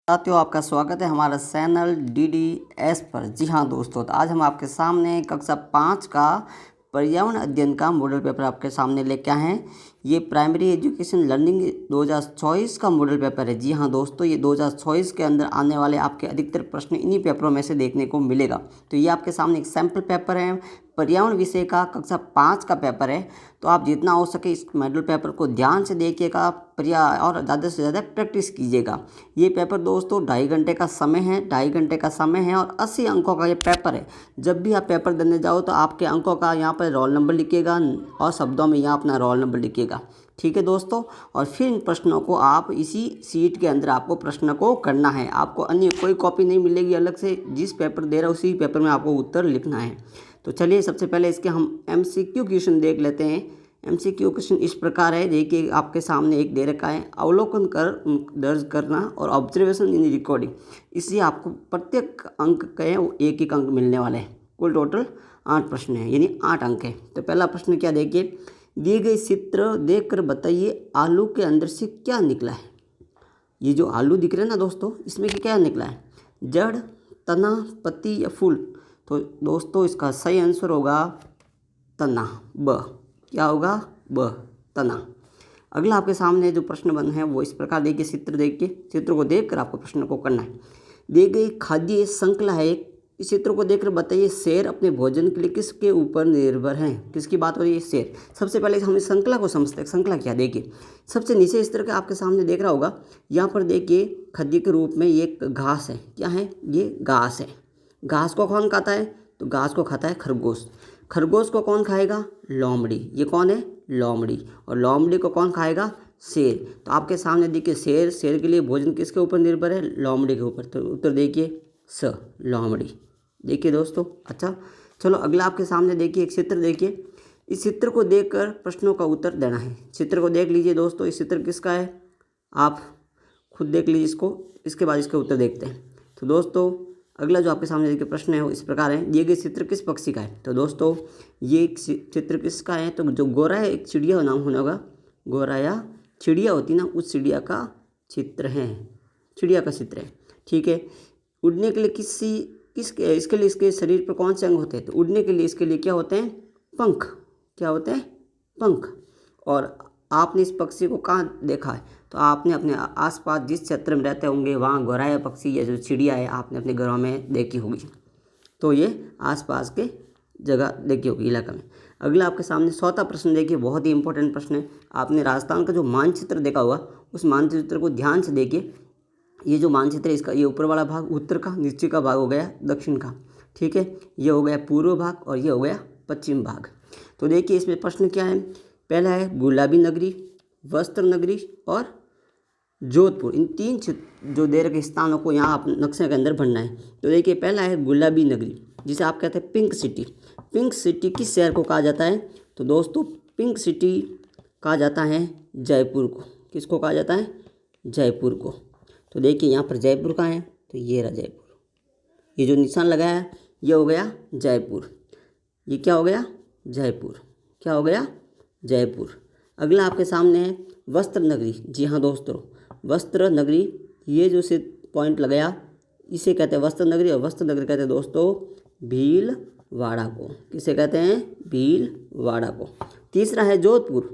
साथियों, आपका स्वागत है हमारा चैनल DDS पर। जी हाँ दोस्तों, तो आज हम आपके सामने कक्षा 5 का पर्यावरण अध्ययन का मॉडल पेपर आपके सामने लेके आए हैं। ये प्राइमरी एजुकेशन लर्निंग 2024 का मॉडल पेपर है। जी हाँ दोस्तों, ये 2024 के अंदर आने वाले आपके अधिकतर प्रश्न इन्हीं पेपरों में से देखने को मिलेगा। तो ये आपके सामने एक सैम्पल पेपर है, पर्यावरण विषय का कक्षा 5 का पेपर है। तो आप जितना हो सके इस मॉडल पेपर को ध्यान से देखिएगा और ज़्यादा से ज़्यादा प्रैक्टिस कीजिएगा। ये पेपर दोस्तों 2.5 घंटे का समय है, 2.5 घंटे का समय है और 80 अंकों का ये पेपर है। जब भी आप पेपर देने जाओ तो आपके अंकों का यहाँ पर रोल नंबर लिखिएगा और शब्दों में यहाँ अपना रोल नंबर लिखिएगा। ठीक है दोस्तों, और फिर इन प्रश्नों को आप इसी सीट के अंदर आपको प्रश्न को करना है। आपको अन्य कोई कॉपी नहीं मिलेगी अलग से, जिस पेपर दे रहा है उसी पेपर में आपको उत्तर लिखना है। तो चलिए सबसे पहले इसके हम MCQ क्वेश्चन देख लेते हैं। MCQ क्वेश्चन इस प्रकार है, देखिए आपके सामने एक दे रखा है, अवलोकन कर दर्ज करना और ऑब्जर्वेशन इन रिकॉर्डिंग। इसलिए आपको प्रत्येक अंक के एक एक अंक मिलने वाले हैं। कुल टोटल 8 प्रश्न हैं, यानी 8 अंक है। तो पहला प्रश्न क्या, देखिए दिए गए चित्र देखकर बताइए आलू के अंदर से क्या निकला है। ये जो आलू दिख रहे हैं ना दोस्तों, इसमें क्या निकला है, जड़, तना, पत्ती या फूल। तो दोस्तों इसका सही आंसर होगा तना, ब। क्या होगा, ब, तना। अगला आपके सामने जो प्रश्न बन है वो इस प्रकार देखिए, चित्र देखिए, चित्र को देखकर आपको प्रश्न को करना है। दी गई खाद्य श्रृंखला है, इस चित्र को देखकर बताइए शेर अपने भोजन के लिए किसके ऊपर निर्भर हैं। किसकी बात हो रही है, शेर। सबसे पहले हम इस श्रृंखला को समझते हैं। श्रृंखला क्या, देखिए सबसे नीचे इस तरह का आपके सामने देख रहा होगा, यहाँ पर देखिए खाद्य के रूप में ये घास है। क्या है, ये घास है। घास को कौन खाता है, तो घास को खाता है खरगोश। खरगोश को कौन खाएगा, लोमड़ी। ये कौन है, लोमड़ी। और लोमड़ी को कौन खाएगा, शेर। तो आपके सामने देखिए शेर, शेर के लिए भोजन किसके ऊपर निर्भर है, लोमड़ी के ऊपर। तो उत्तर देखिए स, लोमड़ी। देखिए दोस्तों, अच्छा चलो अगला आपके सामने देखिए एक चित्र देखिए। इस चित्र को देखकर प्रश्नों का उत्तर देना है। चित्र को देख लीजिए दोस्तों, इस चित्र किसका है, आप खुद देख लीजिए इसको, इसके बाद इसका उत्तर देखते हैं। तो दोस्तों अगला जो आपके सामने देखिए प्रश्न है वो इस प्रकार है, दिए गए चित्र किस पक्षी का है। तो दोस्तों ये चित्र किसका है, तो जो गोरा है, एक चिड़िया नाम होना होगा, गोरा या चिड़िया होती ना, उस चिड़िया का चित्र है, चिड़िया का चित्र है। ठीक है। उड़ने के लिए इसके लिए इसके शरीर पर कौन से अंग होते हैं, तो उड़ने के लिए इसके लिए क्या होते हैं, पंख। क्या होते हैं, पंख। और आपने इस पक्षी को कहाँ देखा है, तो आपने अपने आसपास जिस क्षेत्र में रहते होंगे वहाँ गौराया पक्षी या जो चिड़िया है आपने अपने घरों में देखी होगी। तो ये आसपास के जगह देखी होगी, इलाका में। अगला आपके सामने चौथा प्रश्न देखिए, बहुत ही इंपॉर्टेंट प्रश्न है। आपने राजस्थान का जो मानचित्र देखा होगा, उस मानचित्र को ध्यान से देखिए। ये जो मानचित्र है इसका, ये ऊपर वाला भाग उत्तर का, नीचे का भाग हो गया दक्षिण का। ठीक है, ये हो गया पूर्व भाग और ये हो गया पश्चिम भाग। तो देखिए इसमें प्रश्न क्या है, पहला है गुलाबी नगरी, वस्त्र नगरी और जोधपुर। इन 3 जो दे रखे स्थानों को यहाँ आप नक्शे के अंदर भरना है। तो देखिए पहला है गुलाबी नगरी, जिसे आप कहते हैं पिंक सिटी। पिंक सिटी किस शहर को कहा जाता है, तो दोस्तों पिंक सिटी कहा जाता है जयपुर को। किसको कहा जाता है, जयपुर को। तो देखिए यहाँ पर जयपुर कहाँ है, तो ये रहा जयपुर। ये जो निशान लगाया है ये हो गया जयपुर। ये क्या हो गया, जयपुर। क्या हो गया, जयपुर। अगला आपके सामने है वस्त्र नगरी। जी हाँ दोस्तों, वस्त्र नगरी, ये जो से पॉइंट लगाया इसे कहते हैं वस्त्र नगरी। और वस्त्र नगरी कहते हैं दोस्तों भीलवाड़ा को। किसे कहते हैं, भीलवाड़ा को। तीसरा है जोधपुर।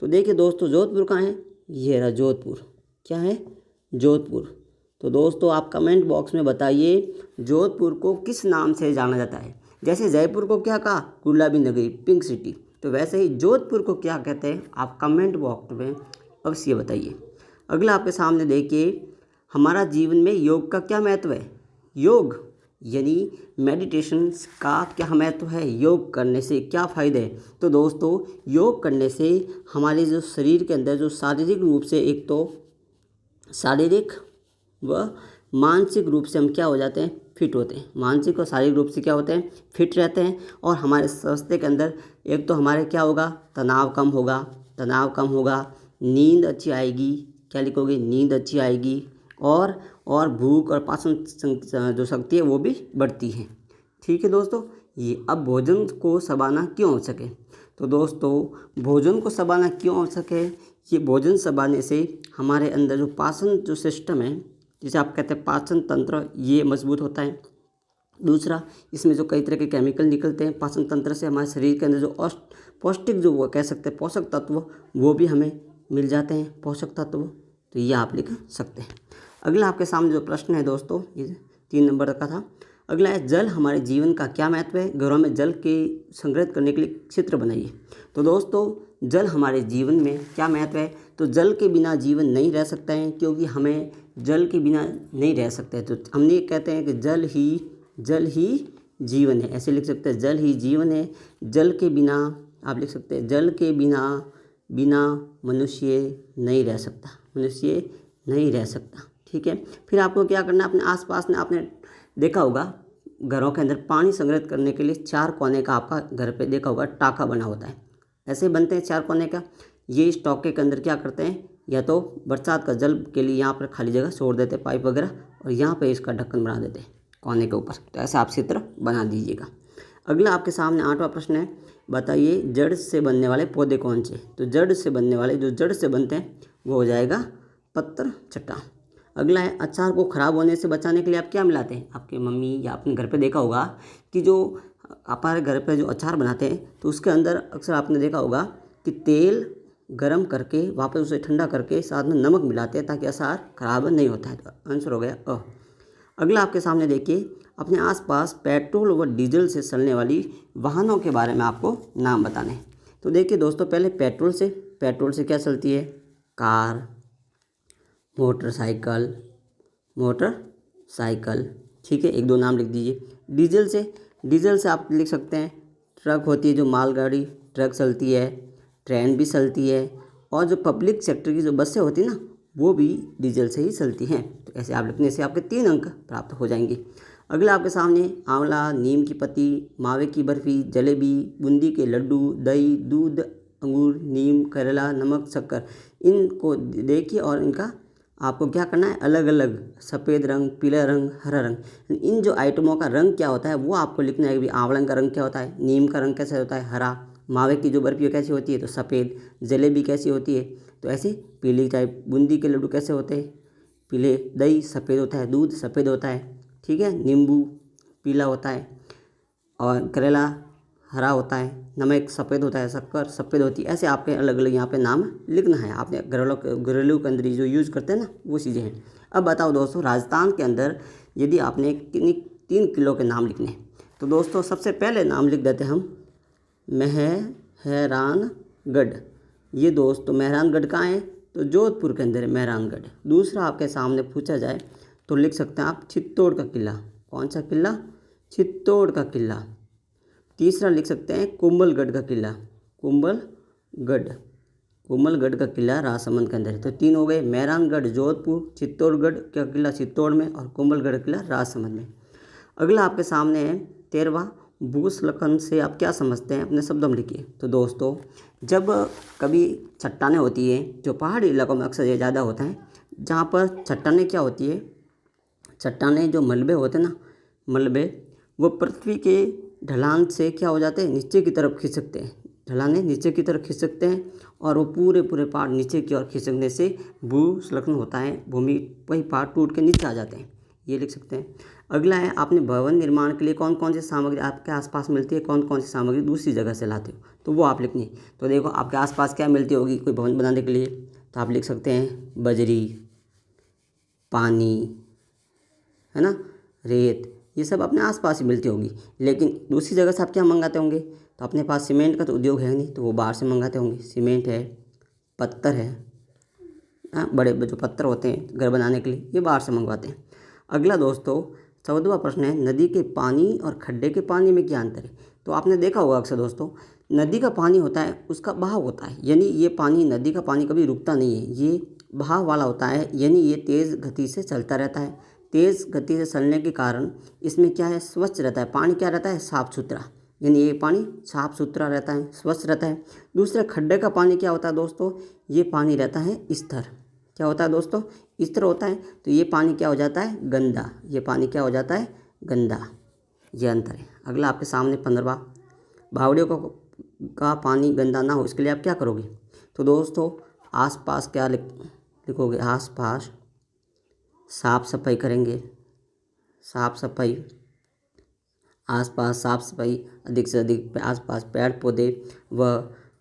तो देखिए दोस्तों जोधपुर कहाँ है, ये रहा जोधपुर। क्या है, जोधपुर। तो दोस्तों आप कमेंट बॉक्स में बताइए जोधपुर को किस नाम से जाना जाता है। जैसे जयपुर को क्या कहा, गुलाबी नगरी, पिंक सिटी, तो वैसे ही जोधपुर को क्या कहते हैं, आप कमेंट बॉक्स में अवश्य बताइए। अगला आपके सामने देखिए, हमारा जीवन में योग का क्या महत्व है। योग यानी मेडिटेशन का क्या महत्व है, योग करने से क्या फ़ायदे हैं। तो दोस्तों योग करने से हमारे जो शरीर के अंदर जो शारीरिक रूप से, एक तो शारीरिक व मानसिक रूप से हम क्या हो जाते हैं, फिट होते हैं। मानसिक और शारीरिक रूप से क्या होते हैं, फिट रहते हैं। और हमारे स्वास्थ्य के अंदर एक तो हमारे क्या होगा, तनाव कम होगा, तनाव कम होगा, नींद अच्छी आएगी। क्या लिखोगे, नींद अच्छी आएगी। और भूख और पाचन जो शक्ति है वो भी बढ़ती है। ठीक है दोस्तों, ये अब भोजन को चबाना क्यों आवश्यक है। तो दोस्तों भोजन को चबाना क्यों आवश्यक है, ये भोजन चबाने से हमारे अंदर जो पाचन जो सिस्टम है जिसे आप कहते हैं पाचन तंत्र, ये मजबूत होता है। दूसरा, इसमें जो कई तरह के केमिकल निकलते हैं पाचन तंत्र से, हमारे शरीर के अंदर जो पौष्टिक जो वो कह सकते हैं पोषक तत्व, वो भी हमें मिल जाते हैं पोषक तत्व। तो ये आप लिख सकते हैं। अगला आपके सामने जो प्रश्न है दोस्तों, ये 3 नंबर का था। अगला है, जल हमारे जीवन का क्या महत्व है, घरों में जल के संग्रहित करने के लिए क्षेत्र बनाइए। तो दोस्तों जल हमारे जीवन में क्या महत्व है, तो जल के बिना जीवन नहीं रह सकता है, क्योंकि हमें जल के बिना नहीं रह सकते हैं। तो हम ये कहते हैं कि जल ही जीवन है, ऐसे लिख सकते हैं, जल ही जीवन है। जल के बिना आप लिख सकते हैं, जल के बिना मनुष्य नहीं रह सकता, मनुष्य नहीं रह सकता। ठीक है। फिर आपको क्या करना है, अपने आसपास में आपने देखा होगा घरों के अंदर पानी संग्रहित करने के लिए 4 कोने का आपका घर पे देखा होगा टाका बना होता है, ऐसे बनते हैं 4 कोने का। ये इस टाके के अंदर क्या करते हैं, या तो बरसात का जल के लिए यहाँ पर खाली जगह छोड़ देते हैं पाइप वगैरह, और यहाँ पे इसका ढक्कन बना देते हैं कोने के ऊपर। तो ऐसा आप चित्र बना दीजिएगा। अगला आपके सामने 8वां प्रश्न है, बताइए जड़ से बनने वाले पौधे कौन से। तो जड़ से बनने वाले, जो जड़ से बनते हैं वो हो जाएगा पत्र चट्टा। अगला है, अचार को ख़राब होने से बचाने के लिए आप क्या मिलाते हैं। आपके मम्मी या अपने घर पे देखा होगा कि जो हमारे घर पे जो अचार बनाते हैं तो उसके अंदर अक्सर आपने देखा होगा कि तेल गरम करके वापस उसे ठंडा करके साथ में नमक मिलाते हैं ताकि अचार ख़राब नहीं होता है। तो आंसर हो गया अ। अगला आपके सामने देखिए, अपने आसपास पेट्रोल व डीजल से चलने वाली वाहनों के बारे में आपको नाम बताने। तो देखिए दोस्तों, पहले पेट्रोल से क्या चलती है, कार, मोटरसाइकिल। ठीक है, 1-2 नाम लिख दीजिए। डीजल से आप लिख सकते हैं ट्रक होती है, जो मालगाड़ी ट्रक चलती है, ट्रेन भी चलती है, और जो पब्लिक सेक्टर की जो बसें होती है ना, वो भी डीजल से ही चलती हैं। तो ऐसे आप लिखने से आपके 3 अंक प्राप्त हो जाएंगे। अगला आपके सामने, आंवला, नीम की पत्ती, मावे की बर्फ़ी, जलेबी, बूंदी के लड्डू, दही, दूध, अंगूर, नीम, करेला, नमक, शक्कर, इनको देखिए और इनका आपको क्या करना है, अलग अलग सफ़ेद रंग, पीला रंग, हरा रंग, इन जो आइटमों का रंग क्या होता है वो आपको लिखना है कि आंवला का रंग क्या होता है, नीम का रंग कैसे होता है, हरा, मावे की जो बर्फ़ी कैसी होती है तो सफ़ेद, जलेबी कैसी होती है तो ऐसे पीली टाइप, बूंदी के लड्डू कैसे होते हैं पीले, दही सफ़ेद होता है, दूध सफ़ेद होता है, ठीक है, नींबू पीला होता है, और करेला हरा होता है, नमक सफ़ेद होता है, शक्कर सफ़ेद होती है। ऐसे आपके अलग अलग यहाँ पे नाम लिखना है। आपने घरेलू के अंदर जो यूज़ करते हैं ना वो चीज़ें हैं। अब बताओ दोस्तों, राजस्थान के अंदर यदि आपने 3 किलो के नाम लिखने हैं तो दोस्तों सबसे पहले नाम लिख देते हैं हम मेहरानगढ़। ये दोस्तों मेहरानगढ़ कहाँ है, तो जोधपुर के अंदर है मेहरानगढ़। दूसरा आपके सामने पूछा जाए तो लिख सकते हैं आप चित्तौड़ का किला। कौन सा किला, चित्तौड़ का किला। तीसरा लिख सकते हैं कुंभलगढ़ का किला, कुंभलगढ़ का किला राजसमंद के अंदर है। तो 3 हो गए, मेहरानगढ़ जोधपुर, चित्तौड़गढ़ का किला चित्तौड़ में, और कुंभलगढ़ का किला राजसमंद में। अगला आपके सामने है 13वां, भूस्खलन से आप क्या समझते हैं, अपने शब्दों में लिखिए। तो दोस्तों जब कभी चट्टानें होती है, जो पहाड़ी इलाकों में अक्सर ये ज़्यादा होता है, जहाँ पर चट्टानें क्या होती है, चट्टानें जो मलबे होते हैं ना, मलबे वो पृथ्वी के ढलान से क्या हो जाते हैं, नीचे की तरफ खिसकते हैं, ढलानें नीचे की तरफ खिसकते हैं, और वो पूरे पहाड़ नीचे की ओर खिसकने से भूस्खलन होता है, भूमि वही पहाड़ टूट के नीचे आ जाते हैं, ये लिख सकते हैं। अगला है, आपने भवन निर्माण के लिए कौन कौन सी सामग्री आपके आसपास मिलती है, कौन कौन सी सामग्री दूसरी जगह से लाते हो, तो वो आप लिखनी। तो देखो आपके आसपास क्या मिलती होगी कोई भवन बनाने के लिए, तो आप लिख सकते हैं बजरी, पानी, है ना, रेत, ये सब अपने आसपास ही मिलती होगी। लेकिन दूसरी जगह से आप क्या मंगाते होंगे, तो अपने पास सीमेंट का तो उद्योग है नहीं, तो वो बाहर से मंगाते होंगे। सीमेंट है, पत्थर है, बड़े जो पत्थर होते हैं घर बनाने के लिए, ये बाहर से मंगवाते हैं। अगला दोस्तों 14वां प्रश्न है, नदी के पानी और खड्डे के पानी में क्या अंतर है। तो आपने देखा होगा अक्सर दोस्तों, नदी का पानी होता है उसका बहाव होता है, यानी ये पानी, नदी का पानी कभी रुकता नहीं है, ये बहाव वाला होता है, यानी ये तेज़ गति से चलता रहता है। तेज़ गति से चलने के कारण इसमें क्या है, स्वच्छ रहता है पानी, क्या रहता है, साफ़ सुथरा, यानी ये पानी साफ़ सुथरा रहता है, स्वच्छ रहता है। दूसरा खड्डे का पानी क्या होता है दोस्तों, ये पानी रहता है स्थिर, क्या होता है दोस्तों, स्थिर होता है, तो ये पानी क्या हो जाता है, गंदा, ये पानी क्या हो जाता है, गंदा, ये अंतर है। अगला आपके सामने 15वां, भावड़ियों का पानी गंदा ना हो इसके लिए आप क्या करोगे। तो दोस्तों आसपास क्या लिखोगे, आसपास साफ सफाई करेंगे, साफ सफाई, आसपास साफ सफाई, अधिक से अधिक आसपास पेड़ पौधे व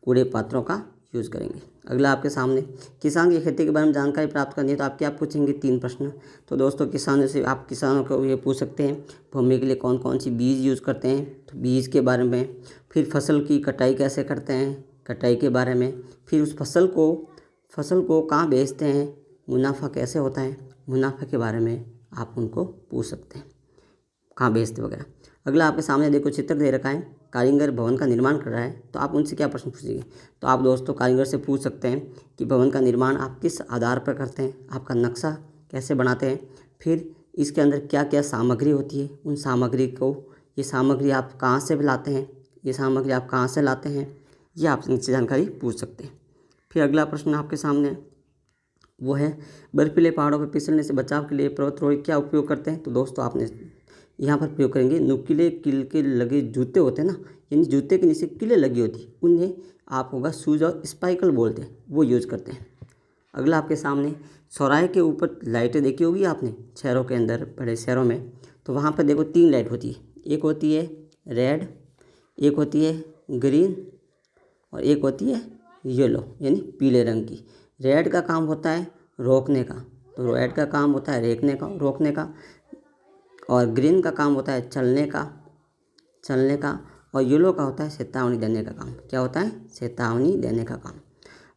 कूड़े पात्रों का यूज़ करेंगे। अगला आपके सामने किसान की खेती के बारे में जानकारी प्राप्त करनी है, तो आप क्या पूछेंगे? 3 प्रश्न। तो दोस्तों किसानों से आप किसानों को ये पूछ सकते हैं भूमि के लिए कौन कौन सी बीज यूज़ करते हैं, तो बीज के बारे में, फिर फसल की कटाई कैसे करते हैं, कटाई के बारे में, फिर उस फसल को कहाँ बेचते हैं, मुनाफा कैसे होता है, मुनाफा के बारे में आप उनको पूछ सकते हैं, कहाँ बेचते वगैरह। अगला आपके सामने देखो चित्र दे रखा है, कारीगर भवन का निर्माण कर रहा है, तो आप उनसे क्या प्रश्न पूछेंगे? तो आप दोस्तों कारीगर से पूछ सकते हैं कि भवन का निर्माण आप किस आधार पर करते हैं, आपका नक्शा कैसे बनाते हैं, फिर इसके अंदर क्या क्या सामग्री होती है, उन सामग्री को, ये सामग्री आप कहाँ से लाते हैं, ये सामग्री आप कहाँ से लाते हैं, ये आप इनसे जानकारी पूछ सकते हैं। फिर अगला प्रश्न आपके सामने वो है बर्फीले पहाड़ों पर फिसलने से बचाव के लिए पर्वतारोही क्या उपयोग करते हैं? तो दोस्तों आपने यहाँ पर प्रयोग करेंगे नुकीले कील के लगे जूते होते हैं ना, यानी जूते के नीचे कीलें लगी होती, उन्हें आप होगा शूज और स्पाइकल बोलते हैं, वो यूज़ करते हैं। अगला आपके सामने चौराहे के ऊपर लाइटें देखी होगी आपने, शहरों के अंदर, बड़े शहरों में, तो वहाँ पर देखो 3 लाइट होती है, एक होती है रेड, एक होती है ग्रीन और एक होती है येलो, यानी पीले रंग की। रेड का काम होता है रोकने का, तो रेड का काम होता है रोकने का, और ग्रीन का काम होता है चलने का, और येलो का होता है चेतावनी देने का काम। क्या होता है? चेतावनी देने का काम।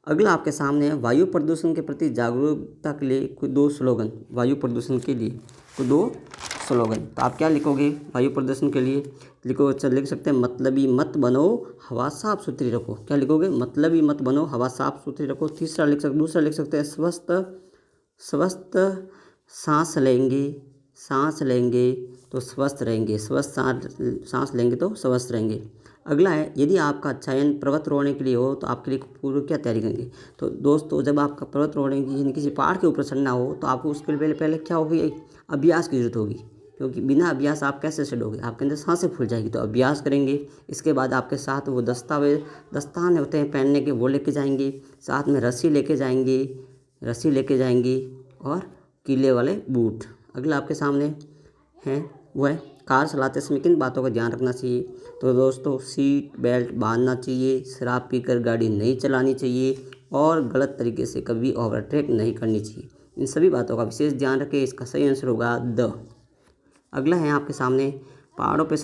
अगला आपके सामने है वायु प्रदूषण के प्रति जागरूकता के लिए कोई 2 स्लोगन, वायु प्रदूषण के लिए कोई 2 स्लोगन। तो आप क्या लिखोगे वायु प्रदूषण के लिए? लिख सकते हैं मतलबी मत बनो हवा साफ सुथरी रखो। क्या लिखोगे? मतलबी मत बनो हवा साफ सुथरी रखो। दूसरा लिख सकते हैं स्वस्थ सांस लेंगे तो स्वस्थ रहेंगे, स्वस्थ सांस लेंगे तो स्वस्थ रहेंगे। अगला है यदि आपका चयन पर्वतारोहण के लिए हो तो आपके लिए पूर्व क्या तैयारी करेंगे? तो दोस्तों जब आपका पर्वतारोहण की किसी पहाड़ के ऊपर चढ़ना हो तो आपको उसके लिए पहले क्या होगी? अभ्यास की जरूरत होगी, क्योंकि बिना अभ्यास आप कैसे चढ़ोगे? आपके अंदर सांसें फूल जाएगी। तो अभ्यास करेंगे, इसके बाद आपके साथ वो दस्ताने होते हैं पहनने के, वो लेके जाएंगे, साथ में रस्सी लेके जाएंगे और कीले वाले बूट। अगला आपके सामने है वो है कार चलाते समय किन बातों का ध्यान रखना चाहिए? तो दोस्तों सीट बेल्ट बांधना चाहिए, शराब पीकर गाड़ी नहीं चलानी चाहिए और गलत तरीके से कभी ओवरटेक नहीं करनी चाहिए। इन सभी बातों का विशेष ध्यान रखें। इसका सही आंसर होगा द। अगला है आपके सामने पहाड़ों पर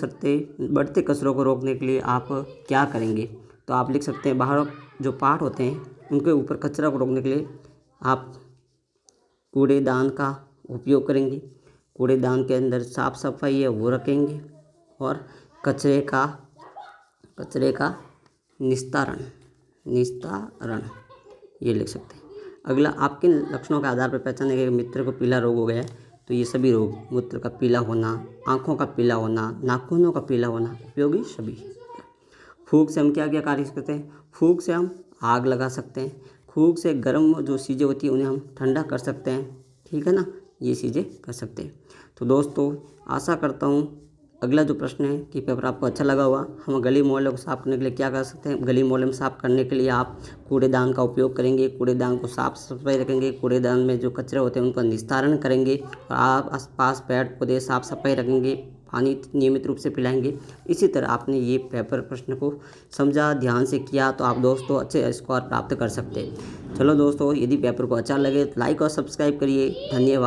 बढ़ते कचरों को रोकने के लिए आप क्या करेंगे? तो आप लिख सकते हैं बाहर जो पहाड़ होते हैं उनके ऊपर कचरा को रोकने के लिए आप कूड़ेदान का उपयोग करेंगे, कूड़ेदान के अंदर साफ सफाई है वो रखेंगे और कचरे का निस्तारण ये लिख सकते हैं। अगला आप किन लक्षणों के आधार पर पहचानेंगे कि मित्र को पीला रोग हो गया है? तो ये सभी रोग, मूत्र का पीला होना, आँखों का पीला होना, नाखूनों का पीला होना, उपयोगी सभी। फूंक से हम क्या क्या कार्य करते हैं? फूंक से हम आग लगा सकते हैं, फूंक से गर्म जो चीज़ें होती हैं उन्हें हम ठंडा कर सकते हैं, ठीक है ना, ये चीज़ें कर सकते हैं। तो दोस्तों आशा करता हूँ अगला जो प्रश्न है कि पेपर आपको अच्छा लगा होगा। हम गली मोहल्ले को साफ़ करने के लिए क्या कर सकते हैं? गली मोहल्ले में साफ़ करने के लिए आप कूड़ेदान का उपयोग करेंगे, कूड़ेदान को साफ सफाई रखेंगे, कूड़ेदान में जो कचरे होते हैं उनका निस्तारण करेंगे और आप आसपास पेड़ पौधे साफ सफाई रखेंगे, पानी नियमित रूप से पिलाएंगे। इसी तरह आपने ये पेपर प्रश्न को समझा, ध्यान से किया तो आप दोस्तों अच्छे स्कोर प्राप्त कर सकते हैं। चलो दोस्तों, यदि पेपर को अच्छा लगे तो लाइक और सब्सक्राइब करिए। धन्यवाद।